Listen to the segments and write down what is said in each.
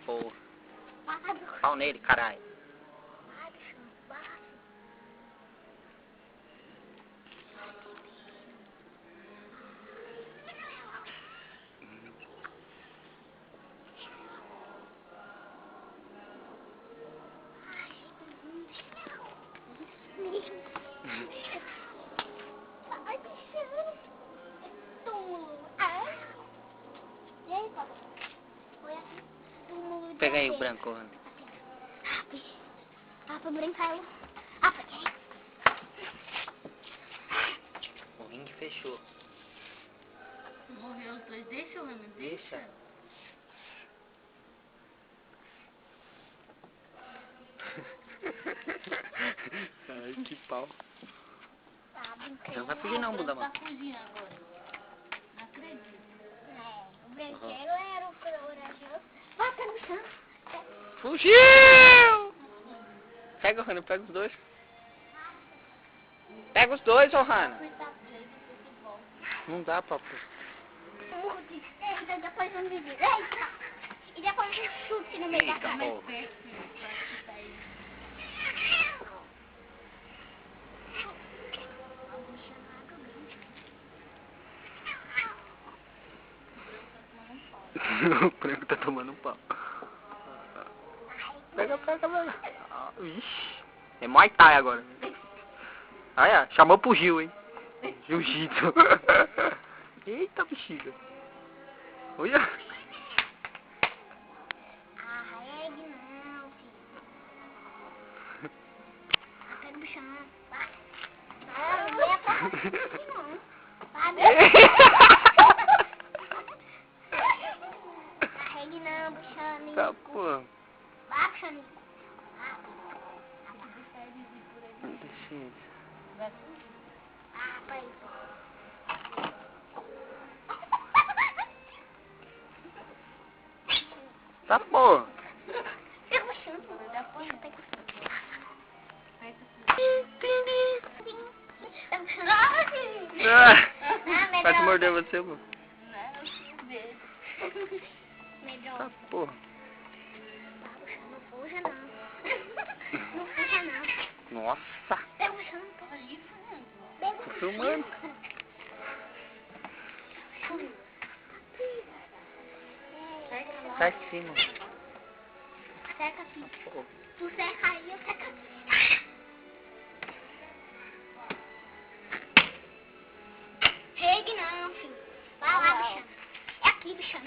Porra. Pau nele, caralho. Pega aí o branco. Pra brincar, O ringue fechou. Morreu os dois, deixa, Ana, deixa. Ai, que pau. Tá Não vai fugir não, bunda, mano. Tá fugindo agora. Não acredito. O branqueiro era o corajoso. Vai, tá no chão. Fugiu! Pega, Hanna, pega os dois. Pega os dois, ô Hanna. Não dá, papo. E depois um de direita. E depois um chute no meio da Eita, cama. porra. O branco tá tomando um pau. Pega, pega, pega. Ah, Ixi. É Muay Thai agora. Olha, chamou pro Gil, hein. Jiu-jitsu. Eita, bexiga. Olha. Arregue não, filho. Pega o bichão. Vai. Não venha pra não. Arregue não, bichaninho. Tá, pô. Vai, bichaninho. Deixa isso. Pai. Tá, pô. Pega o bichão. Depois pega o bichão. Quase mordeu você, pô. Medrão. Tá, porra. Não fuja não. Não fuja não. Nossa. Pega o bichão. Tô filmando. Sai de cima. Seca aqui. Pô. Tu seca aí, eu seco aqui. Regue não, filho. Vai lá, bichão. É aqui, bichão.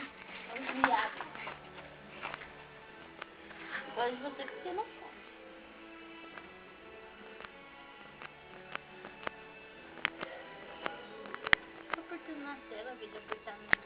É um viado. Gosto de você que você não pode. Tô apertando na tela, em vez de apertar no...